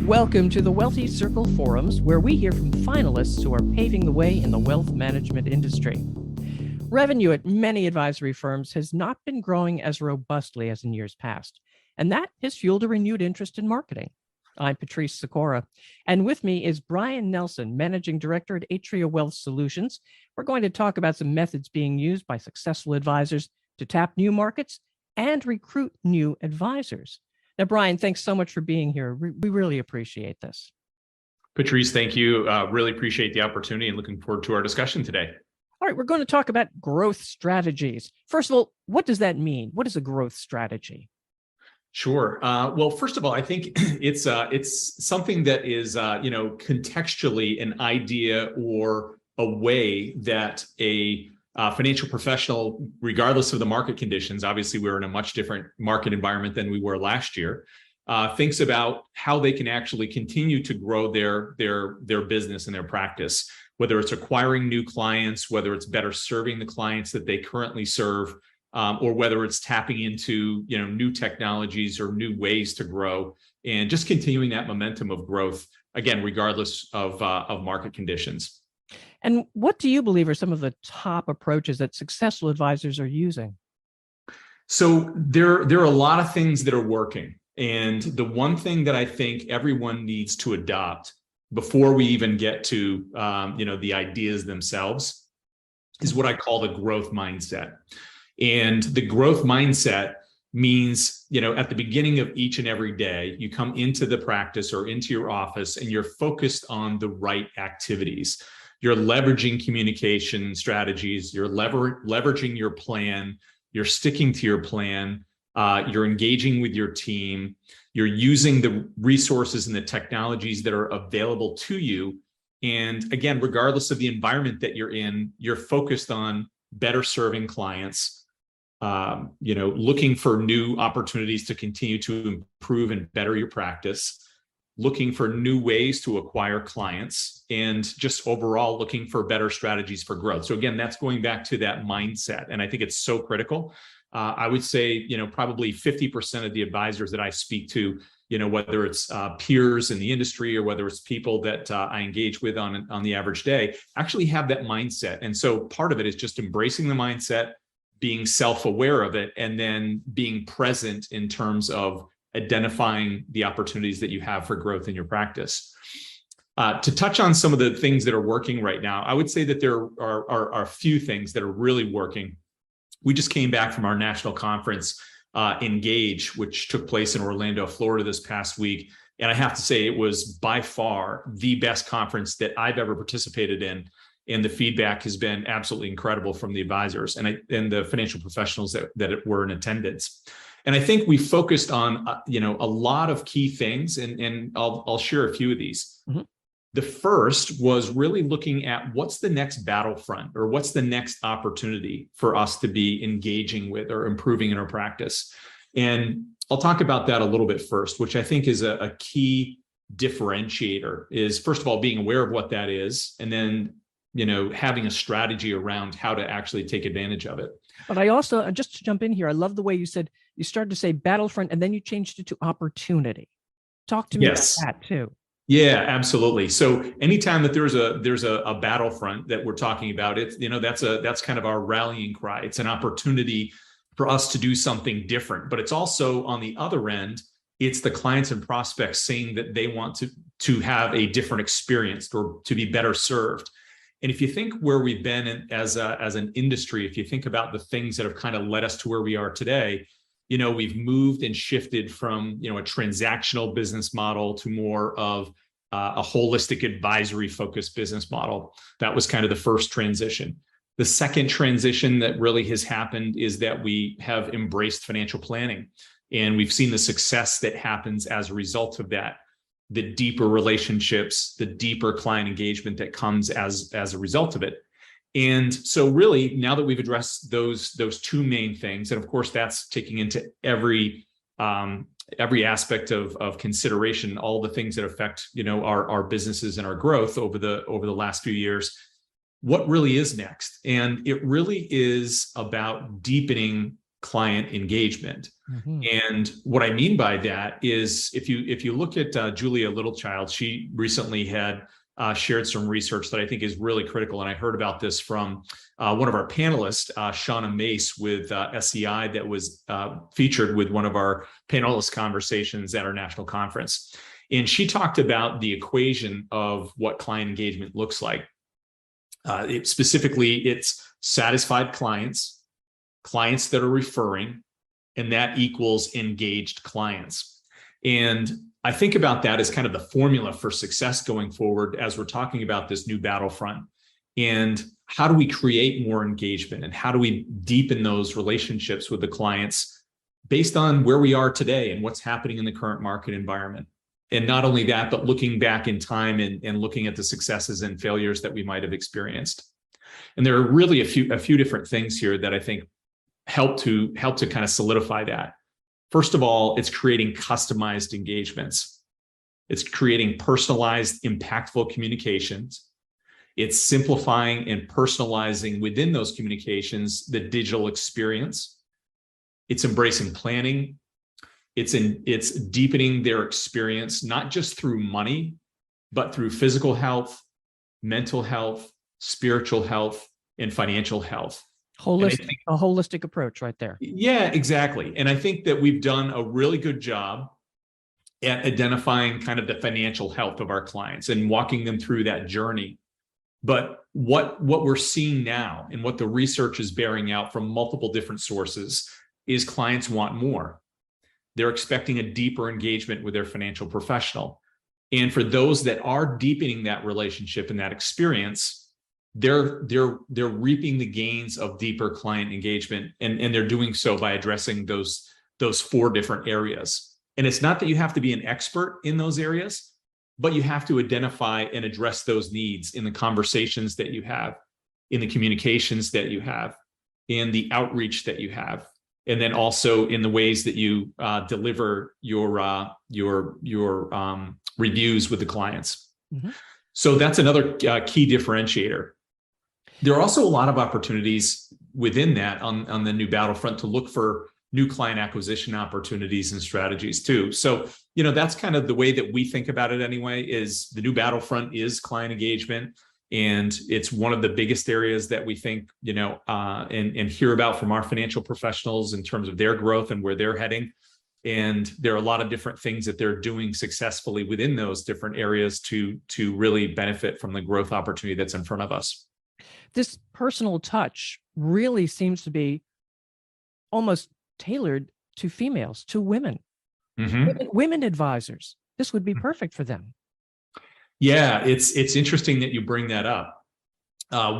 Welcome to the Wealthy Circle Forums, where we hear from finalists who are paving the way in the wealth management industry. Revenue at many advisory firms has not been growing as robustly as in years past, and that has fueled a renewed interest in marketing. I'm Patrice Sikora, and with me is Brian Nelson, Managing Director at Atria Wealth Solutions. We're going to talk about some methods being used by successful advisors to tap new markets and recruit new advisors. Now, Brian, thanks so much for being here. We really appreciate this. Patrice, thank you. Really appreciate the opportunity and looking forward to our discussion today. All right, we're going to talk about growth strategies. First of all, what does that mean? What is a growth strategy? Sure. Well, first of all, I think it's something that is contextually an idea or a way that a financial professional, regardless of the market conditions, obviously we're in a much different market environment than we were last year, thinks about how they can actually continue to grow their business and their practice, whether it's acquiring new clients, whether it's better serving the clients that they currently serve, or whether it's tapping into new technologies or new ways to grow, and just continuing that momentum of growth, again, regardless of market conditions. And what do you believe are some of the top approaches that successful advisors are using? So there are a lot of things that are working. And the one thing that I think everyone needs to adopt before we even get to the ideas themselves is what I call the growth mindset. And the growth mindset means, at the beginning of each and every day, you come into the practice or into your office and you're focused on the right activities. You're leveraging communication strategies, you're leveraging your plan, you're sticking to your plan, you're engaging with your team, you're using the resources and the technologies that are available to you. And again, regardless of the environment that you're in, you're focused on better serving clients, looking for new opportunities to continue to improve and better your practice, looking for new ways to acquire clients, and just overall looking for better strategies for growth. So again, that's going back to that mindset. And I think it's so critical. I would say, probably 50% of the advisors that I speak to, whether it's peers in the industry or whether it's people that I engage with on the average day, actually have that mindset. And so part of it is just embracing the mindset, being self-aware of it, and then being present in terms of identifying the opportunities that you have for growth in your practice. To touch on some of the things that are working right now, I would say that there are a few things that are really working. We just came back from our national conference, Engage, which took place in Orlando, Florida this past week. And I have to say it was by far the best conference that I've ever participated in. And the feedback has been absolutely incredible from the advisors and the financial professionals that were in attendance. And I think we focused on, a lot of key things, and I'll share a few of these. Mm-hmm. The first was really looking at what's the next battlefront or what's the next opportunity for us to be engaging with or improving in our practice. And I'll talk about that a little bit first, which I think is a key differentiator is, first of all, being aware of what that is, and then having a strategy around how to actually take advantage of it. But I also, just to jump in here, I love the way you said, you started to say battlefront and then you changed it to opportunity. Talk to me about that too. Yeah, absolutely. So anytime that there's a battlefront that we're talking about, it's, that's kind of our rallying cry. It's an opportunity for us to do something different, but it's also on the other end, it's the clients and prospects saying that they want to have a different experience or to be better served. And if you think where we've been as an industry, if you think about the things that have kind of led us to where we are today, we've moved and shifted from, a transactional business model to more of a holistic advisory focused business model. That was kind of the first transition. The second transition that really has happened is that we have embraced financial planning, and we've seen the success that happens as a result of that. The deeper relationships, the deeper client engagement that comes as a result of it. And so really, now that we've addressed those two main things, and of course, that's taking into every aspect of consideration, all the things that affect, our businesses and our growth over the last few years. What really is next? And it really is about deepening client engagement. Mhm. And what I mean by that is if you look at Julia Littlechild, she recently had shared some research that I think is really critical. And I heard about this from one of our panelists, Shauna Mace with SEI, that was featured with one of our panelist conversations at our national conference. And she talked about the equation of what client engagement looks like. Specifically, it's satisfied clients, clients that are referring, and that equals engaged clients. And I think about that as kind of the formula for success going forward as we're talking about this new battlefront. And how do we create more engagement, and how do we deepen those relationships with the clients based on where we are today and what's happening in the current market environment? And not only that, but looking back in time and looking at the successes and failures that we might have experienced. And there are really a few different things here that I think help to kind of solidify that. First of all, it's creating customized engagements. It's creating personalized, impactful communications. It's simplifying and personalizing within those communications the digital experience. It's embracing planning. It's deepening their experience, not just through money, but through physical health, mental health, spiritual health, and financial health. A holistic approach right there. Yeah, exactly. And I think that we've done a really good job at identifying kind of the financial health of our clients and walking them through that journey. But what we're seeing now and what the research is bearing out from multiple different sources is clients want more. They're expecting a deeper engagement with their financial professional. And for those that are deepening that relationship and that experience, they're reaping the gains of deeper client engagement, and they're doing so by addressing those 4 different areas. And it's not that you have to be an expert in those areas, but you have to identify and address those needs in the conversations that you have, in the communications that you have, in the outreach that you have, and then also in the ways that you deliver your reviews with the clients. Mm-hmm. So that's another key differentiator. There are also a lot of opportunities within that on the new battlefront to look for new client acquisition opportunities and strategies too. So, that's kind of the way that we think about it anyway, is the new battlefront is client engagement. And it's one of the biggest areas that we think, and hear about from our financial professionals in terms of their growth and where they're heading. And there are a lot of different things that they're doing successfully within those different areas to really benefit from the growth opportunity that's in front of us. This personal touch really seems to be almost tailored to females, to women, women advisors. This would be perfect for them. Yeah, it's interesting that you bring that up.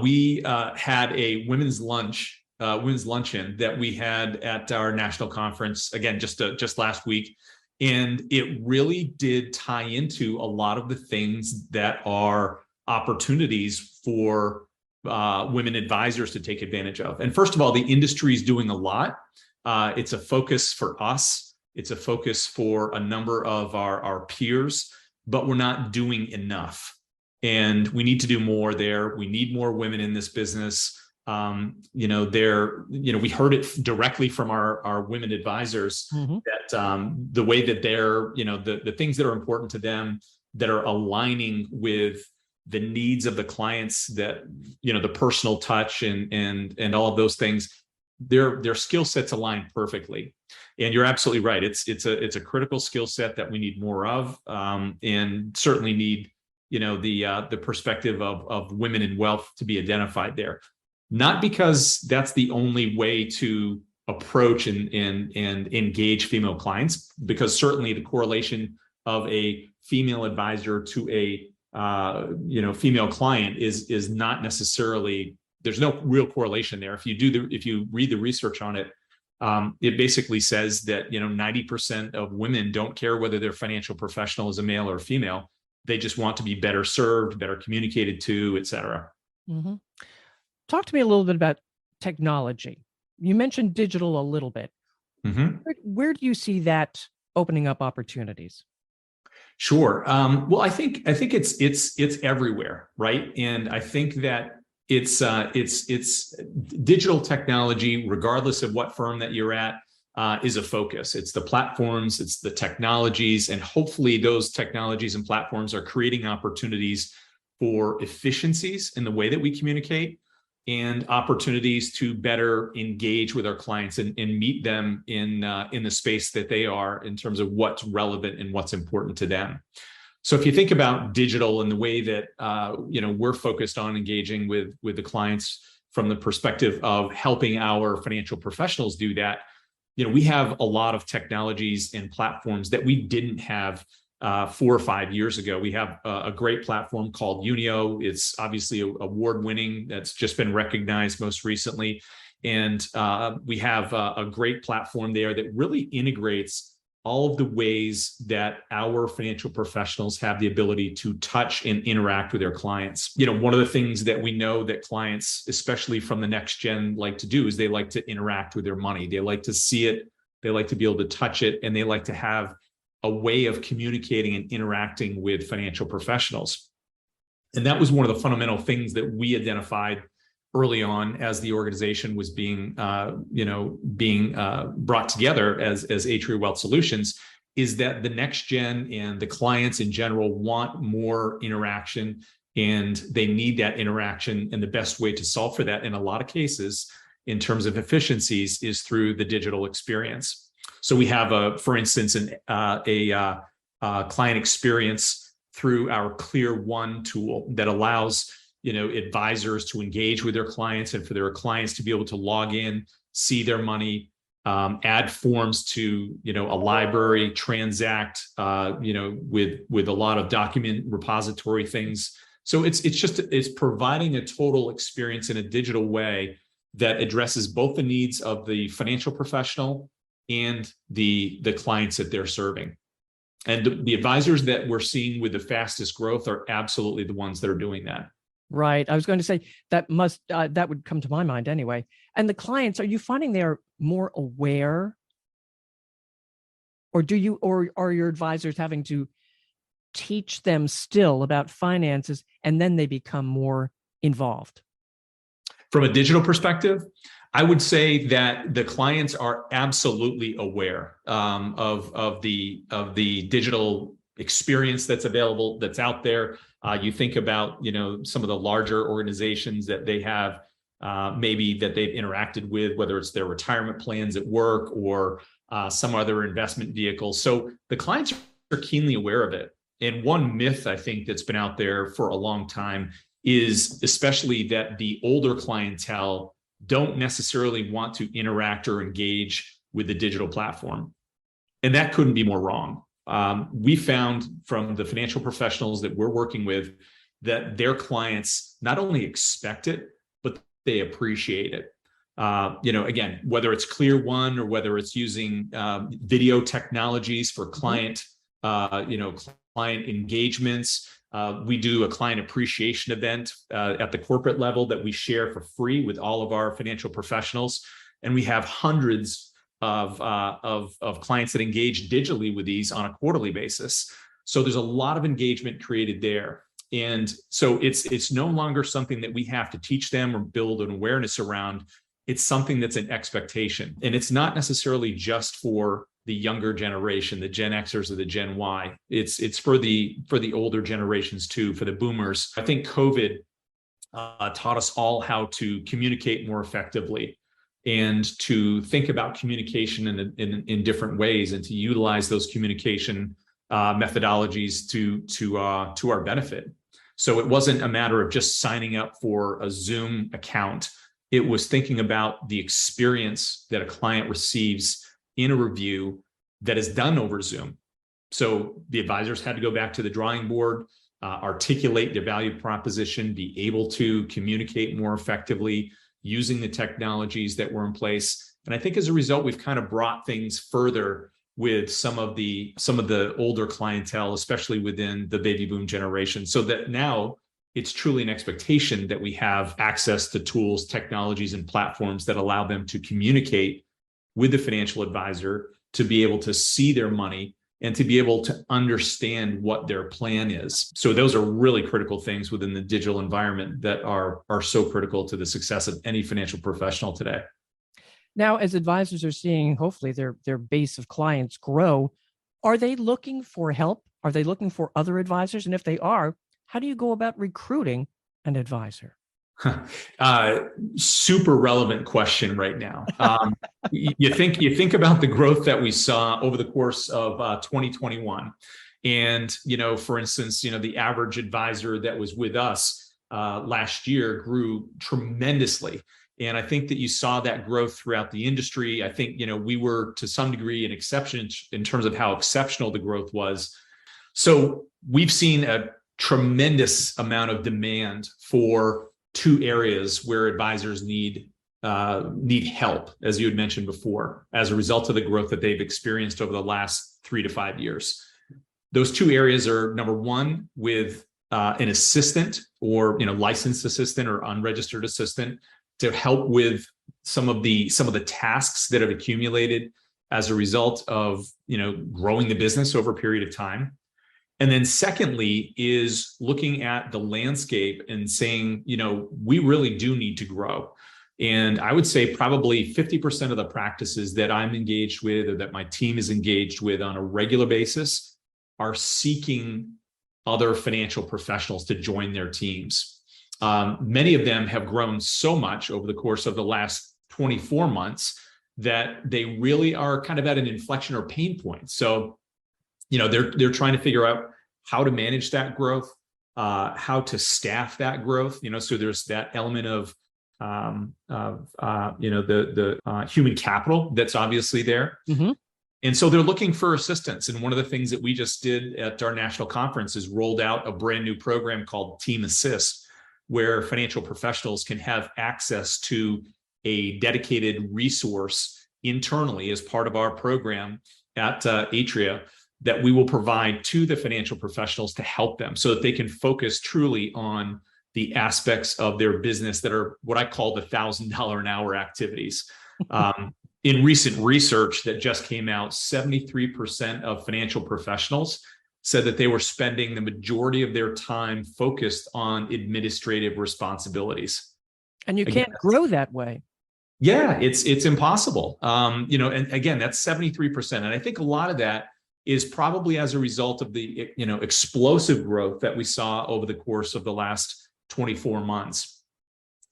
We had a women's luncheon that we had at our national conference, again, just last week. And it really did tie into a lot of the things that are opportunities for women advisors to take advantage of. And first of all, the industry is doing a lot. It's a focus for us. It's a focus for a number of our peers, but we're not doing enough. And we need to do more there. We need more women in this business. We heard it directly from our women advisors that the way that they're, the things that are important to them that are aligning with the needs of the clients, that, the personal touch and all of those things, their skill sets align perfectly. And you're absolutely right. It's a critical skill set that we need more of, and certainly need, the perspective of women in wealth to be identified there. Not because that's the only way to approach and engage female clients, because certainly the correlation of a female advisor to a female client is not necessarily, there's no real correlation there. If you read the research on it, it basically says that 90% of women don't care whether their financial professional is a male or a female. They just want to be better served, better communicated to, et cetera. Mm-hmm. Talk to me a little bit about technology. You mentioned digital a little bit. Mm-hmm. Where do you see that opening up opportunities? Sure. Well, I think it's everywhere, right? And I think that It's digital technology, regardless of what firm that you're at, is a focus. It's the platforms, it's the technologies, and hopefully those technologies and platforms are creating opportunities for efficiencies in the way that we communicate and opportunities to better engage with our clients and meet them in the space that they are in terms of what's relevant and what's important to them. So if you think about digital and the way that we're focused on engaging with the clients from the perspective of helping our financial professionals do that, we have a lot of technologies and platforms that we didn't have 4 or 5 years ago. We have a great platform called Unio. It's obviously award-winning. That's just been recognized most recently. And we have a great platform there that really integrates all of the ways that our financial professionals have the ability to touch and interact with their clients. One of the things that we know that clients, especially from the next gen, like to do is they like to interact with their money. They like to see it, they like to be able to touch it, and they like to have a way of communicating and interacting with financial professionals. And that was one of the fundamental things that we identified early on as the organization was being brought together as Atria Wealth Solutions, is that the next gen and the clients in general want more interaction, and they need that interaction. And the best way to solve for that in a lot of cases in terms of efficiencies is through the digital experience. So we have, for instance, a client experience through our Clear One tool that allows advisors to engage with their clients and for their clients to be able to log in, see their money, add forms to a library, transact with a lot of document repository things. So it's providing a total experience in a digital way that addresses both the needs of the financial professional and the clients that they're serving. And the advisors that we're seeing with the fastest growth are absolutely the ones that are doing that. Right. I was going to say that would come to my mind anyway. And the clients, are you finding they're more aware, or are your advisors having to teach them still about finances and then they become more involved? From a digital perspective, I would say that the clients are absolutely aware of the digital experience that's available, that's out there. You think about some of the larger organizations that they have, maybe that they've interacted with, whether it's their retirement plans at work or some other investment vehicle. So the clients are keenly aware of it. And one myth I think that's been out there for a long time is especially that the older clientele don't necessarily want to interact or engage with the digital platform. And that couldn't be more wrong. We found from the financial professionals that we're working with that their clients not only expect it, but they appreciate it. Again, whether it's Clear One or whether it's using video technologies for client engagements. We do a client appreciation event at the corporate level that we share for free with all of our financial professionals. And we have hundreds of clients that engage digitally with these on a quarterly basis. So there's a lot of engagement created there. And so it's no longer something that we have to teach them or build an awareness around. It's something that's an expectation. And it's not necessarily just for the younger generation, the Gen Xers or the Gen Y. It's for the older generations too, for the boomers. I think COVID taught us all how to communicate more effectively and to think about communication in different ways and to utilize those communication methodologies to our benefit. So it wasn't a matter of just signing up for a Zoom account. It was thinking about the experience that a client receives in a review that is done over Zoom. So the advisors had to go back to the drawing board, articulate their value proposition, be able to communicate more effectively using the technologies that were in place. And I think as a result, we've kind of brought things further with some of the older clientele, especially within the baby boom generation, so that now it's truly an expectation that we have access to tools, technologies, and platforms that allow them to communicate with the financial advisor, to be able to see their money and to be able to understand what their plan is. So those are really critical things within the digital environment that are so critical to the success of any financial professional today. Now, as advisors are seeing, hopefully, their base of clients grow, are they looking for help? Are they looking for other advisors? And if they are, how do you go about recruiting an advisor? Super relevant question right now. You think about the growth that we saw over the course of 2021, and for instance, the average advisor that was with us last year grew tremendously. And I think that you saw that growth throughout the industry. I think we were to some degree an exception in terms of how exceptional the growth was. So we've seen a tremendous amount of demand for two areas where advisors need help, as you had mentioned before, as a result of the growth that they've experienced over the last 3 to 5 years. Those two areas are, number one, with an assistant or licensed assistant or unregistered assistant to help with some of the tasks that have accumulated as a result of growing the business over a period of time. And then secondly is looking at the landscape and saying, we really do need to grow. And I would say probably 50% of the practices that I'm engaged with or that my team is engaged with on a regular basis are seeking other financial professionals to join their teams. Many of them have grown so much over the course of the last 24 months that they really are kind of at an inflection or pain point. So they're trying to figure out how to manage that growth, how to staff that growth. So there's that element of the human capital that's obviously there. Mm-hmm. And so they're looking for assistance. And one of the things that we just did at our national conference is rolled out a brand new program called Team Assist, where financial professionals can have access to a dedicated resource internally as part of our program at Atria that we will provide to the financial professionals to help them so that they can focus truly on the aspects of their business that are what I call the $1,000 an hour activities. In recent research that just came out, 73% of financial professionals said that they were spending the majority of their time focused on administrative responsibilities. And you can't grow that way. Yeah, it's impossible. And again, that's 73%. And I think a lot of that is probably as a result of the explosive growth that we saw over the course of the last 24 months,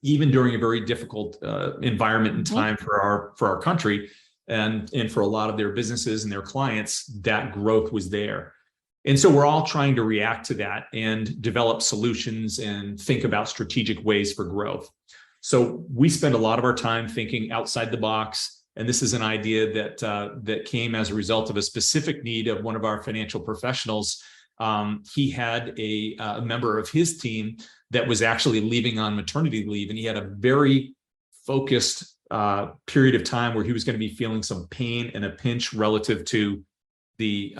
even during a very difficult environment and time for our country and for a lot of their businesses and their clients. That growth was there. And so we're all trying to react to that and develop solutions and think about strategic ways for growth. So we spend a lot of our time thinking outside the box. And this is an idea that came as a result of a specific need of one of our financial professionals. He had a member of his team that was actually leaving on maternity leave, and he had a very focused period of time where he was going to be feeling some pain and a pinch relative to the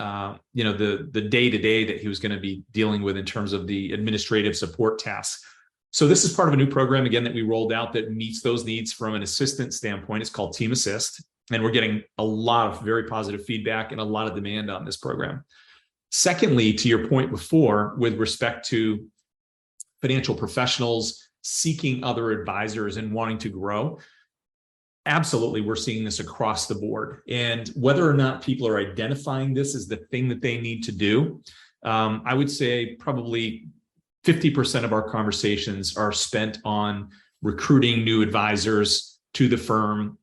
day-to-day that he was going to be dealing with in terms of the administrative support tasks. So this is part of a new program, again, that we rolled out that meets those needs from an assistant standpoint. It's called Team Assist, and we're getting a lot of very positive feedback and a lot of demand on this program. Secondly, to your point before, with respect to financial professionals seeking other advisors and wanting to grow, absolutely, we're seeing this across the board. And whether or not people are identifying this as the thing that they need to do, I would say probably 50% of our conversations are spent on recruiting new advisors to the firm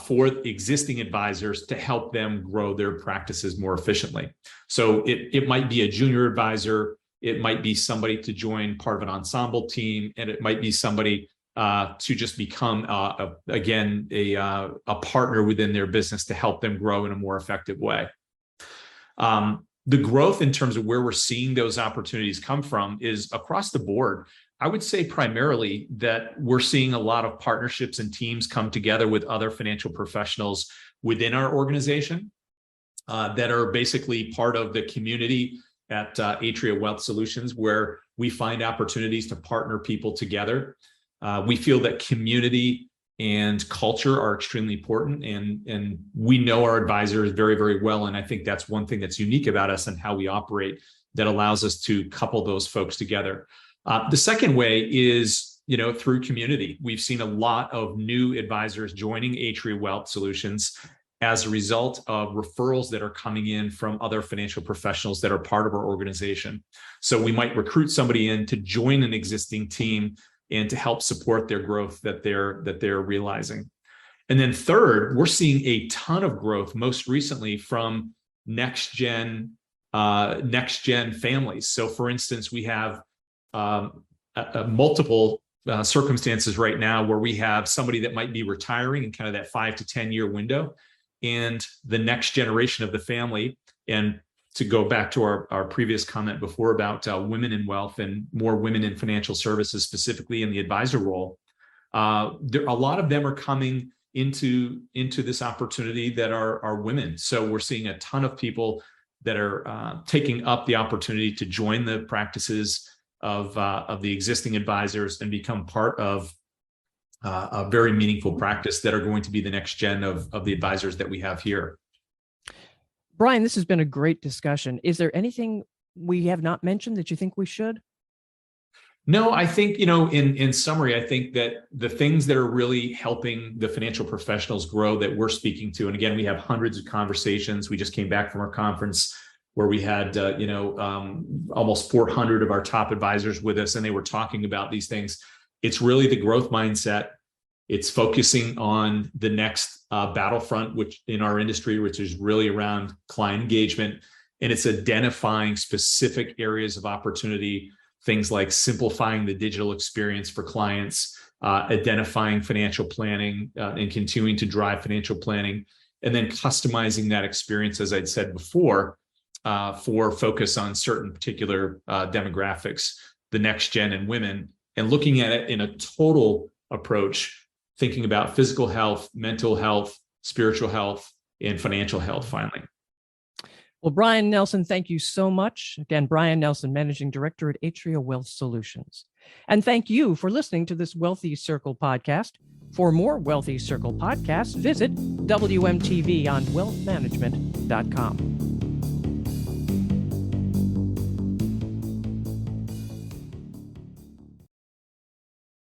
for existing advisors to help them grow their practices more efficiently. So it might be a junior advisor, it might be somebody to join part of an ensemble team, and it might be somebody to just become, a partner within their business to help them grow in a more effective way. The growth in terms of where we're seeing those opportunities come from is across the board. I would say primarily that we're seeing a lot of partnerships and teams come together with other financial professionals within our organization that are basically part of the community at Atria Wealth Solutions, where we find opportunities to partner people together. We feel that community and culture are extremely important. And we know our advisors very, very well. And I think that's one thing that's unique about us and how we operate that allows us to couple those folks together. The second way is, through community. We've seen a lot of new advisors joining Atria Wealth Solutions as a result of referrals that are coming in from other financial professionals that are part of our organization. So we might recruit somebody in to join an existing team and to help support their growth that they're realizing. And then third, we're seeing a ton of growth most recently from next gen families. So for instance, we have multiple circumstances right now where we have somebody that might be retiring in kind of that 5 to 10 year window, and the next generation of the family. And to go back to our previous comment before about women in wealth and more women in financial services, specifically in the advisor role, a lot of them are coming into this opportunity that are women. So we're seeing a ton of people that are taking up the opportunity to join the practices of the existing advisors and become part of a very meaningful practice that are going to be the next gen of the advisors that we have here. Brian, this has been a great discussion. Is there anything we have not mentioned that you think we should? No, I think, in summary, I think that the things that are really helping the financial professionals grow that we're speaking to, and again, we have hundreds of conversations. We just came back from our conference where we had, almost 400 of our top advisors with us, and they were talking about these things. It's really the growth mindset. It's focusing on the next battlefront, which in our industry, which is really around client engagement. And it's identifying specific areas of opportunity, things like simplifying the digital experience for clients, identifying financial planning and continuing to drive financial planning, and then customizing that experience, as I'd said before, for focus on certain particular demographics, the next gen and women, and looking at it in a total approach, thinking about physical health, mental health, spiritual health, and financial health, finally. Well, Brian Nelson, thank you so much. Again, Brian Nelson, Managing Director at Atria Wealth Solutions. And thank you for listening to this Wealthy Circle podcast. For more Wealthy Circle podcasts, visit WMTV on wealthmanagement.com.